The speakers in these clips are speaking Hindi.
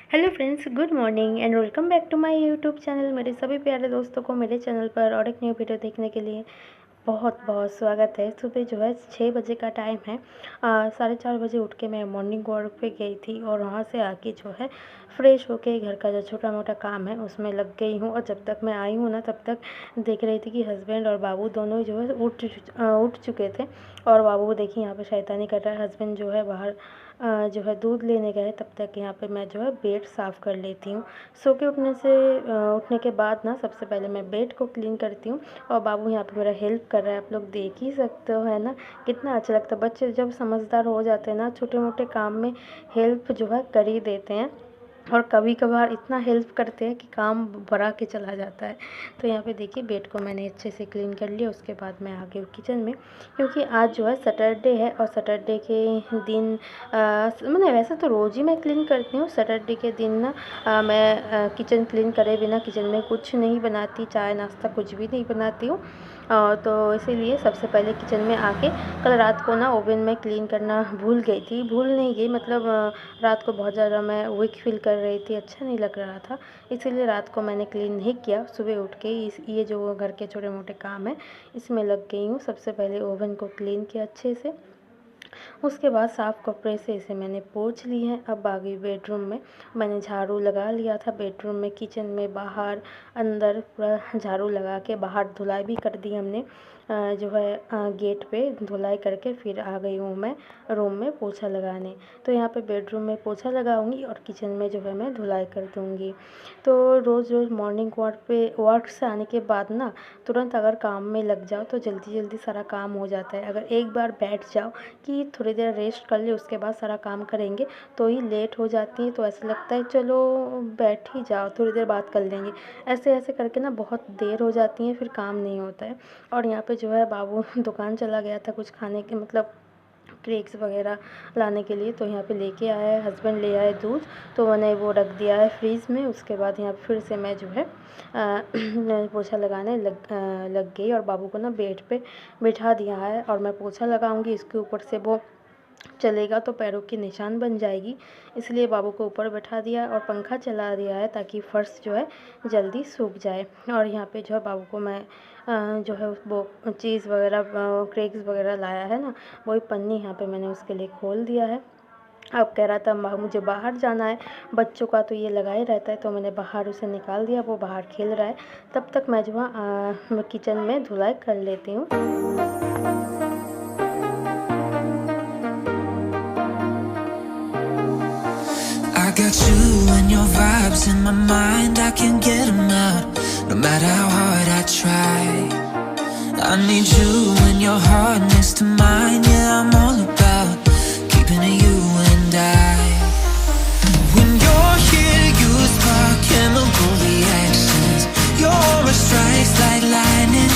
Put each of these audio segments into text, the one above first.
Hello friends, good morning and welcome back to my YouTube channel. मेरे सभी प्यारे दोस्तों को मेरे चैनल पर और एक न्यू वीडियो देखने के लिए बहुत बहुत स्वागत है। सुबह जो है 6 बजे का टाइम है। 4:30 बजे उठ के मैं मॉर्निंग वॉक पे गई थी और वहाँ से आके जो है फ्रेश होके घर का जो छोटा मोटा काम है उसमें लग गई हूँ। और जब तक मैं आई हूँ ना तब तक देख रही थी कि हस्बैंड और बाबू दोनों जो है उठ चुके थे। और बाबू देखिए यहाँ पे शैतानी कर रहा है। हस्बैंड जो है बाहर जो है दूध लेने गए, तब तक यहाँ पे मैं जो है बेड साफ़ कर लेती हूँ। सो के उठने के बाद ना सबसे पहले मैं बेड को क्लीन करती हूँ और बाबू यहाँ पे मेरा हेल्प कर रहा है। आप लोग देख ही सकते हो, है ना, कितना अच्छा लगता है। बच्चे जब समझदार हो जाते हैं ना, छोटे मोटे काम में हेल्प जो है कर ही देते हैं और कभी कभार इतना हेल्प करते हैं कि काम बढ़ा के चला जाता है। तो यहाँ पे देखिए बेड को मैंने अच्छे से क्लीन कर लिया। उसके बाद मैं आ गई किचन में, क्योंकि आज जो है सैटरडे है और सैटरडे के दिन मैंने वैसे तो रोज़ ही मैं क्लीन करती हूँ। सैटरडे के दिन ना मैं किचन क्लीन करे बिना किचन में कुछ नहीं बनाती, चाय नाश्ता कुछ भी नहीं बनाती हूँ। तो इसीलिए सबसे पहले किचन में आके कल रात को ना ओवन में क्लीन करना भूल गई थी। भूल नहीं गई मतलब रात को बहुत ज़्यादा मैं वीक फील कर रही थी, अच्छा नहीं लग रहा था, इसीलिए रात को मैंने क्लीन नहीं किया। सुबह उठ के ये जो घर के छोटे मोटे काम है इसमें लग गई हूँ। सबसे पहले ओवन को क्लीन किया अच्छे से, उसके बाद साफ़ कपड़े से इसे मैंने पोंछ ली है। अब आ गई बेडरूम में। मैंने झाड़ू लगा लिया था बेडरूम में, किचन में, बाहर, अंदर पूरा झाड़ू लगा के बाहर धुलाई भी कर दी हमने। जो है गेट पे धुलाई करके फिर आ गई हूँ मैं रूम में पोछा लगाने। तो यहाँ पे बेडरूम में पोछा लगाऊंगी और किचन में जो है मैं धुलाई कर दूँगी। तो रोज़ रोज़ मॉर्निंग वर्क से आने के बाद ना तुरंत अगर काम में लग जाओ तो जल्दी जल्दी सारा काम हो जाता है। अगर एक बार बैठ जाओ कि थोड़ी देर रेस्ट कर ले उसके बाद सारा काम करेंगे तो ही लेट हो जाती है। तो ऐसा लगता है चलो बैठ ही जाओ, थोड़ी देर बात कर लेंगे, ऐसे ऐसे करके ना बहुत देर हो जाती है, फिर काम नहीं होता है। और यहाँ पे जो है बाबू दुकान चला गया था कुछ खाने के मतलब केक्स वगैरह लाने के लिए, तो यहाँ पे लेके आया है। हस्बैंड ले आए दूध, तो मैंने वो रख दिया है फ्रीज़ में। उसके बाद यहाँ फिर से मैं जो है पोछा लगाने लग गई और बाबू को ना बेड पे बिठा दिया है और मैं पोछा लगाऊंगी। इसके ऊपर से वो चलेगा तो पैरों की निशान बन जाएगी, इसलिए बाबू को ऊपर बैठा दिया और पंखा चला दिया है ताकि फ़र्श जो है जल्दी सूख जाए। और यहाँ पे जो है बाबू को मैं जो है वो चीज़ वगैरह क्रैक्स वगैरह लाया है ना, वही पन्नी यहाँ पे मैंने उसके लिए खोल दिया है। अब कह रहा था मुझे बाहर जाना है, बच्चों का तो ये लगा ही रहता है, तो मैंने बाहर उसे निकाल दिया, वो बाहर खेल रहा है। तब तक मैं जो है किचन में धुलाई कर लेती हूँ। I got you and your vibes in my mind, I can't get them out, no matter how hard I try. I need you and your heart next to mine, yeah, I'm all about keeping it you and I. When you're here, you spark chemical reactions, your aura strikes like lightning.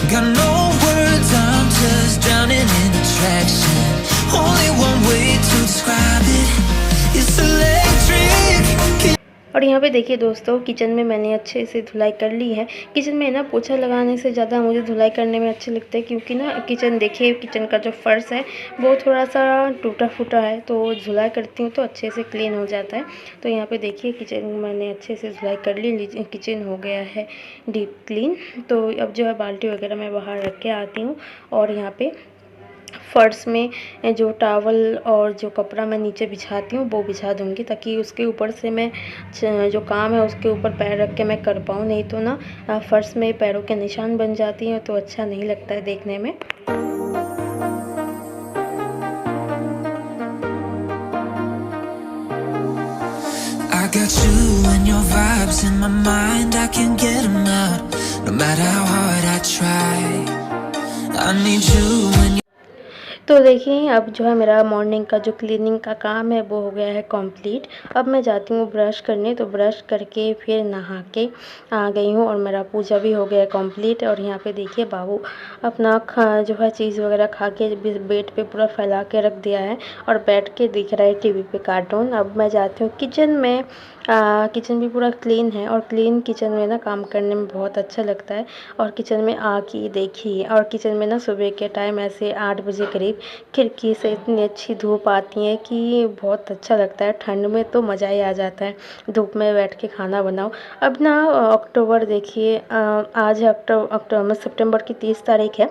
Got no words, I'm just drowning in attraction, only one way to describe it. और यहाँ पे देखिए दोस्तों, किचन में मैंने अच्छे से धुलाई कर ली है। किचन में ना पोछा लगाने से ज़्यादा मुझे धुलाई करने में अच्छा लगता है, क्योंकि ना किचन देखिए, किचन का जो फर्श है वो थोड़ा सा टूटा फूटा है, तो धुलाई करती हूँ तो अच्छे से क्लीन हो जाता है। तो यहाँ पे देखिए किचन मैंने अच्छे से धुलाई कर ली, किचन हो गया है डीप क्लीन। तो अब जो है बाल्टी वगैरह मैं बाहर रख के आती हूँ और यहाँ पे फ़र्श में जो टावल और जो कपड़ा मैं नीचे बिछाती हूँ वो बिछा दूँगी, ताकि उसके ऊपर से मैं जो काम है उसके ऊपर पैर रख के मैं कर पाऊँ। नहीं तो ना फ़र्श में पैरों के निशान बन जाती हैं तो अच्छा नहीं लगता है देखने में। I got you and your vibes in my mind, I can't get them out, no matter how hard I try. I need you and तो देखिए अब जो है मेरा मॉर्निंग का जो क्लीनिंग का काम है वो हो गया है कंप्लीट। अब मैं जाती हूँ ब्रश करने, तो ब्रश करके फिर नहा के आ गई हूँ और मेरा पूजा भी हो गया कंप्लीट। और यहाँ पे देखिए बाबू अपना जो है चीज़ वगैरह खा के बेड पे पूरा फैला के रख दिया है और बैठ के दिख रहा है टीवी पे कार्टून। अब मैं जाती हूँ किचन में किचन भी पूरा क्लीन है और क्लीन किचन में ना काम करने में बहुत अच्छा लगता है। और किचन में आके देखिए, और किचन में ना सुबह के टाइम ऐसे 8 बजे करीब खिड़की से इतनी अच्छी धूप आती है कि बहुत अच्छा लगता है। ठंड में तो मज़ा ही आ जाता है, धूप में बैठ के खाना बनाओ। अब ना अक्टूबर देखिए, आज है अक्टूबर सितंबर की 30 तारीख है।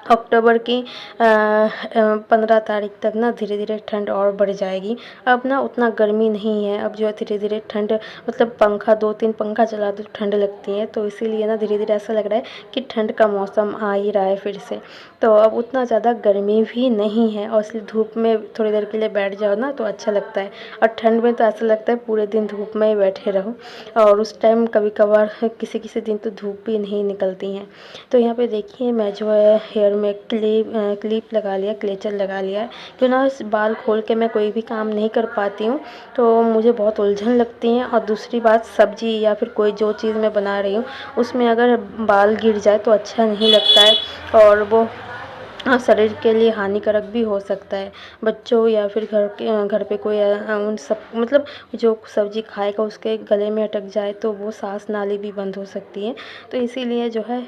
अक्टूबर की 15 तारीख तक ना धीरे धीरे ठंड और बढ़ जाएगी। अब ना उतना गर्मी नहीं है, अब जो है धीरे धीरे ठंड, मतलब पंखा 2-3 पंखा चला दो ठंड लगती है, तो इसीलिए ना धीरे धीरे ऐसा लग रहा है कि ठंड का मौसम आ ही रहा है फिर से। तो अब उतना ज़्यादा गर्मी भी नहीं है, और इसलिए धूप में थोड़ी देर के लिए बैठ जाओ ना तो अच्छा लगता है। और ठंड में तो ऐसा लगता है पूरे दिन धूप में ही बैठे रहो, और उस टाइम कभी कभार किसी किसी दिन तो धूप भी नहीं निकलती हैं। तो यहाँ पे देखिए मैं जो है हेयर में क्लिप लगा लिया, क्लेचर लगा लिया है। क्यों ना बाल खोल के मैं कोई भी काम नहीं कर पाती हूँ, तो मुझे बहुत उलझन लगती है। और दूसरी बात, सब्जी या फिर कोई जो चीज़ मैं बना रही हूँ उसमें अगर बाल गिर जाए तो अच्छा नहीं लगता है, और वो शरीर के लिए हानिकारक भी हो सकता है। बच्चों या फिर घर पे कोई उन सब, मतलब जो सब्ज़ी खाएगा उसके गले में अटक जाए तो वो सांस नाली भी बंद हो सकती है। तो इसीलिए जो है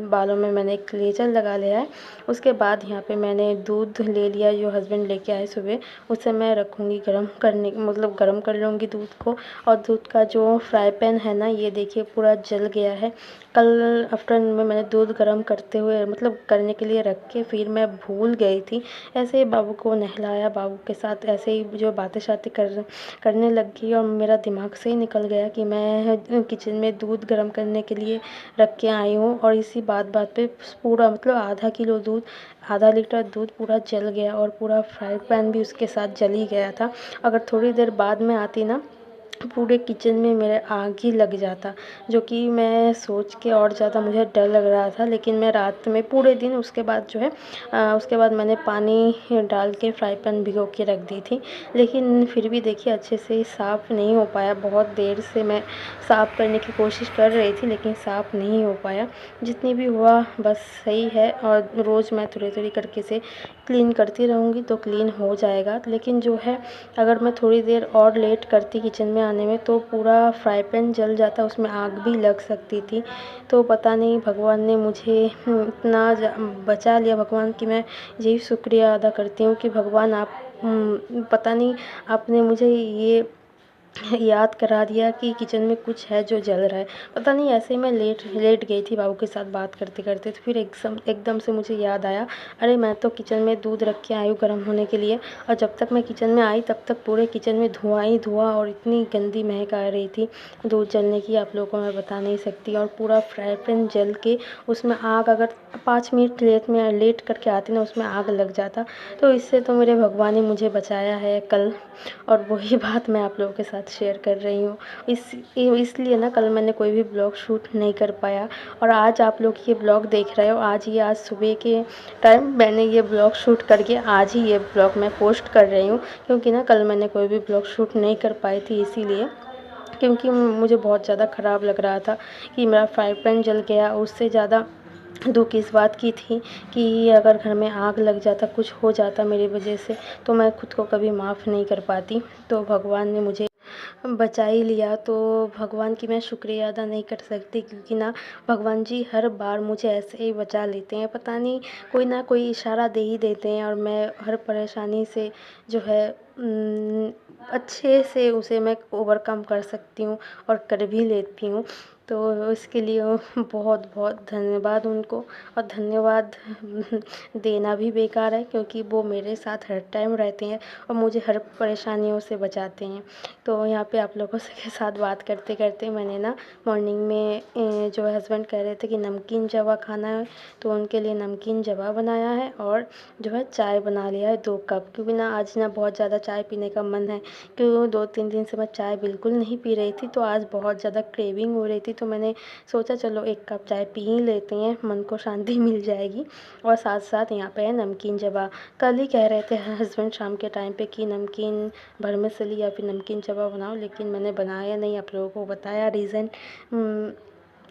बालों में मैंने एक क्लेचर लगा लिया है। उसके बाद यहाँ पे मैंने दूध ले लिया, जो हस्बैंड लेके आए सुबह, उसे मैं रखूँगी गर्म करने, मतलब गर्म कर लूँगी दूध को। और दूध का जो फ्राई पैन है ना, ये देखिए पूरा जल गया है। कल आफ्टरनून में मैंने दूध गर्म करते हुए, मतलब करने के लिए रख के फिर मैं भूल गई थी। ऐसे ही बाबू को नहलाया, बाबू के साथ ऐसे ही जो बातें शातें करने लग गई, और मेरा दिमाग से ही निकल गया कि मैं किचन में दूध गर्म करने के लिए रख के आई हूँ। और इसी बात बात पे पूरा, मतलब आधा किलो दूध, आधा लीटर दूध पूरा जल गया, और पूरा फ्राई पैन भी उसके साथ जल ही गया था। अगर थोड़ी देर बाद में आती ना, पूरे किचन में मेरे आग ही लग जाता, जो कि मैं सोच के और ज़्यादा मुझे डर लग रहा था। लेकिन मैं रात में पूरे दिन उसके बाद जो है उसके बाद मैंने पानी डाल के फ्राई पैन भिगो के रख दी थी, लेकिन फिर भी देखिए अच्छे से साफ़ नहीं हो पाया। बहुत देर से मैं साफ़ करने की कोशिश कर रही थी, लेकिन साफ़ नहीं हो पाया। जितनी भी हुआ बस सही है, और रोज़ मैं थोड़ी थोड़ी करके से क्लीन करती रहूँगी तो क्लीन हो जाएगा। लेकिन जो है, अगर मैं थोड़ी देर और लेट करती किचन में आने में तो पूरा फ्राई पैन जल जाता, उसमें आग भी लग सकती थी। तो पता नहीं भगवान ने मुझे इतना बचा लिया। भगवान की मैं यही शुक्रिया अदा करती हूँ कि भगवान आप, पता नहीं आपने मुझे ये याद करा दिया कि किचन में कुछ है जो जल रहा है। पता नहीं ऐसे ही मैं लेट गई थी बाबू के साथ बात करते करते, तो फिर एकदम से मुझे याद आया, अरे मैं तो किचन में दूध रख के आई हूँ गर्म होने के लिए। और जब तक मैं किचन में आई तब तक पूरे किचन में धुआं ही धुआं, और इतनी गंदी महक आ रही थी दूध जलने की, आप लोगों को मैं बता नहीं सकती। और पूरा फ्राई पैन जल के उसमें आग, अगर 5 मिनट लेट करके आती ना, उसमें आग लग जाता। तो इससे तो मेरे भगवान ने मुझे बचाया है कल, और वही बात मैं आप लोगों के साथ शेयर कर रही हूँ। इसलिए ना कल मैंने कोई भी ब्लॉग शूट नहीं कर पाया, और आज आप लोग ये ब्लॉग देख रहे हो। आज सुबह के टाइम मैंने ये ब्लॉग शूट करके आज ही ये ब्लॉग मैं पोस्ट कर रही हूँ, क्योंकि ना कल मैंने कोई भी ब्लॉग शूट नहीं कर पाई थी इसीलिए। क्योंकि मुझे बहुत ज़्यादा ख़राब लग रहा था कि मेरा फ्राई पैन जल गया। उससे ज़्यादा दुःख इस बात की थी कि अगर घर में आग लग जाता, कुछ हो जाता मेरी वजह से, तो मैं खुद को कभी माफ़ नहीं कर पाती। तो भगवान ने मुझे बचा ही लिया, तो भगवान की मैं शुक्रिया अदा नहीं कर सकती, क्योंकि ना भगवान जी हर बार मुझे ऐसे ही बचा लेते हैं। पता नहीं कोई ना कोई इशारा दे ही देते हैं, और मैं हर परेशानी से जो है अच्छे से उसे मैं ओवरकम कर सकती हूँ, और कर भी लेती हूँ। तो इसके लिए बहुत बहुत धन्यवाद उनको। और धन्यवाद देना भी बेकार है, क्योंकि वो मेरे साथ हर टाइम रहते हैं और मुझे हर परेशानियों से बचाते हैं। तो यहाँ पे आप लोगों के साथ बात करते करते मैंने ना मॉर्निंग में जो हस्बैंड कह रहे थे कि नमकीन जवा खाना है, तो उनके लिए नमकीन जवा बनाया है, और जो है चाय बना लिया है 2 कप। क्योंकि ना आज ना बहुत ज़्यादा चाय पीने का मन है, क्योंकि 2-3 दिन से मैं चाय बिल्कुल नहीं पी रही थी, तो आज बहुत ज़्यादा क्रेविंग हो रही थी। तो मैंने सोचा चलो 1 कप चाय पी ही लेते हैं, मन को शांति मिल जाएगी। और साथ साथ यहाँ पे है नमकीन जवा। कल ही कह रहे थे हस्बैंड शाम के टाइम पे कि नमकीन वर्मिसेली या फिर नमकीन जवा बनाओ, लेकिन मैंने बनाया नहीं। आप लोगों को बताया रीज़न,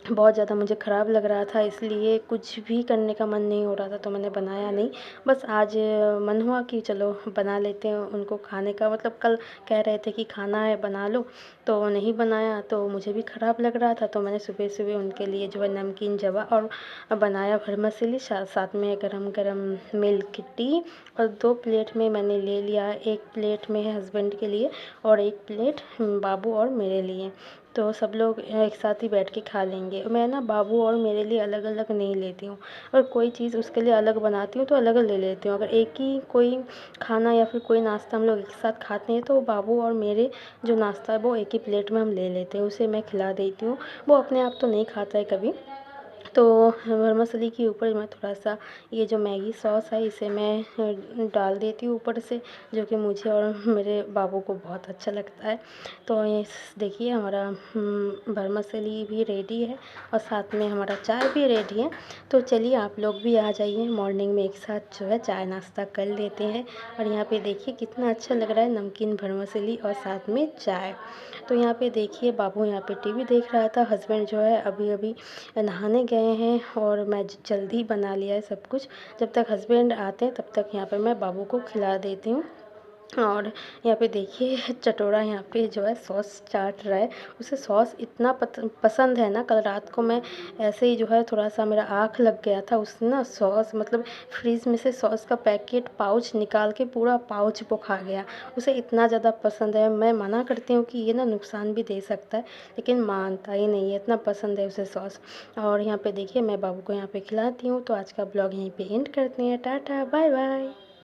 बहुत ज़्यादा मुझे ख़राब लग रहा था, इसलिए कुछ भी करने का मन नहीं हो रहा था, तो मैंने बनाया नहीं। बस आज मन हुआ कि चलो बना लेते हैं उनको खाने का, मतलब कल कह रहे थे कि खाना है बना लो, तो नहीं बनाया, तो मुझे भी ख़राब लग रहा था। तो मैंने सुबह-सुबह उनके लिए जो है नमकीन जवा और बनाया वर्मिसेली, साथ में गरम-गरम मिल्क टी, और 2 प्लेट में मैंने ले लिया। 1 प्लेट में है हस्बैंड के लिए और 1 प्लेट बाबू और मेरे लिए। तो सब लोग एक साथ ही बैठ के खा लेंगे। मैं ना बाबू और मेरे लिए अलग-अलग नहीं लेती हूँ, और कोई चीज़ उसके लिए अलग बनाती हूँ तो अलग ले लेती हूँ। अगर एक ही कोई खाना या फिर कोई नाश्ता हम लोग एक साथ खाते हैं, तो बाबू और मेरे जो नाश्ता है वो एक ही प्लेट में हम ले लेते हैं, उसे मैं खिला देती हूँ। वो अपने आप तो नहीं खाता है कभी। तो वर्मिसेली के ऊपर मैं थोड़ा-सा ये जो मैगी सॉस है इसे मैं डाल देती हूँ ऊपर से, जो कि मुझे और मेरे बाबू को बहुत अच्छा लगता है। तो ये देखिए हमारा वर्मिसेली भी रेडी है और साथ में हमारा चाय भी रेडी है। तो चलिए आप लोग भी आ जाइए, मॉर्निंग में एक साथ जो है चाय नाश्ता कर लेते हैं। और यहाँ पे देखिए कितना अच्छा लग रहा है, नमकीन वर्मिसेली और साथ में चाय। तो यहाँ पे देखिए बाबू यहाँ पे टीवी देख रहा था, हस्बैंड जो है अभी-अभी नहाने गए हैं, और मैं जल्दी बना लिया है सब कुछ। जब तक हस्बैंड आते हैं तब तक यहाँ पे मैं बाबू को खिला देती हूँ। और यहाँ पे देखिए चटोरा यहाँ पे जो है सॉस चाट रहा है। उसे सॉस इतना पसंद है ना, कल रात को मैं ऐसे ही जो है थोड़ा-सा मेरा आँख लग गया था, उसने ना सॉस मतलब फ्रिज में से सॉस का पैकेट पाउच निकाल के पूरा पाउच वो खा गया। उसे इतना ज़्यादा पसंद है, मैं मना करती हूँ कि ये ना नुकसान भी दे सकता है, लेकिन मानता ही नहीं है, इतना पसंद है उसे सॉस। और यहाँ पे देखिए मैं बाबू को यहाँ पे खिलाती हूँ। तो आज का ब्लॉग यहीं पे एंड करते हैं। टाटा, बाय-बाय।